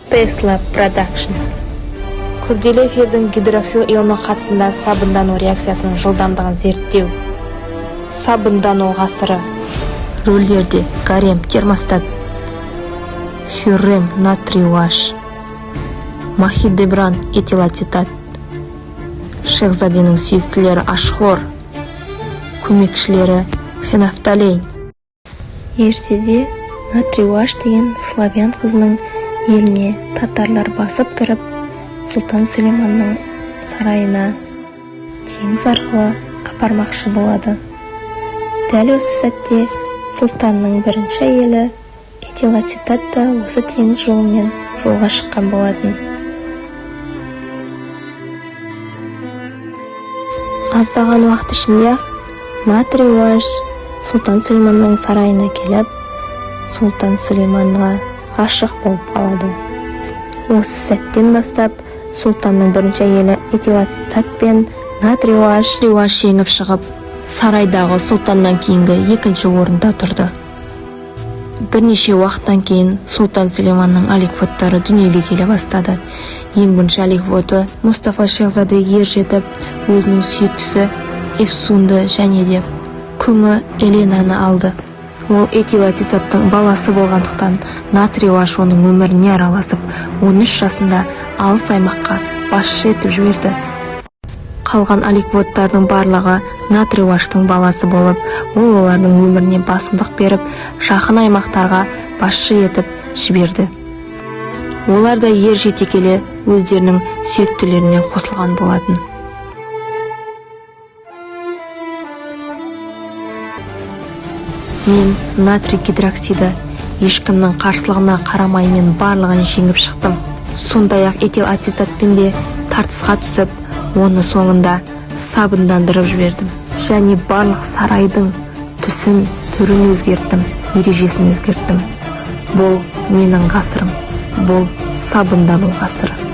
Tesla Production. Күрделі эфирдің гидроксил ионы қатысында сабындану реакциясының жылдамдығын зерттеу. Сабындану ғасыры. Рөлдерде гарем термостат, Хюррем натрий уаш, Махидебран этилацетат, Шехзаденің сүйіктілері ашхлор, көмекшілері фенафталейн. Ертеде натрий уаш деген славян қызының еліне татарлар басып кіріп, Сұлтан Сүлейманның сарайына теңіз арқылы апармақшы болады. Дәл осы сәтте сұлтанның бірінші әйелі этилацетат та осы теңіз жолымен жолға шыққан болатын. Аздаған уақыт ішінде натрий уаш Сұлтан Сүлейманның сарайына келіп, Сұлтан Сүлейманға ғашық болып қалады. Осы сәттен бастап сұлтанның бірінші әйелі этилацетат пен натрий уаш жеңіп шығып, сарайдағы сұлтаннан кейінгі екінші орында тұрды. Бірнеше уақыттан кейін Сұлтан Сүлейманның аликвоттары дүниеге келе бастады. Ең бірінші аликвоты Мұстафа Шехзаде ер жетіп, өзінің сүйіктісі Эфсунды және де күңі Еленаны алды. Ол этилацетаттың баласы болғандықтан натрий уаш оның өміріне араласып, 13 жасында алыс аймаққа басшы етіп жіберді. Қалған аликвоттардың барлығы натрий уаштың баласы болып, ол олардың өміріне басымдық беріп, жақын аймақтарға басшы етіп жіберді. Олар да ер жете келе өздерінің сүйіктілеріне қосылған болатын. Мен натрий гидроксиді ешкімнің қарсылығына қарамай мен барлығын жеңіп шықтым. Сондай-ақ этилацетатпен де тартысқа түсіп, оны соңында сабындандырып жібердім. Және барлық сарайдың түсін, түрін өзгерттім, ережесін өзгерттім. Бұл менің ғасырым, бұл сабындану ғасыры.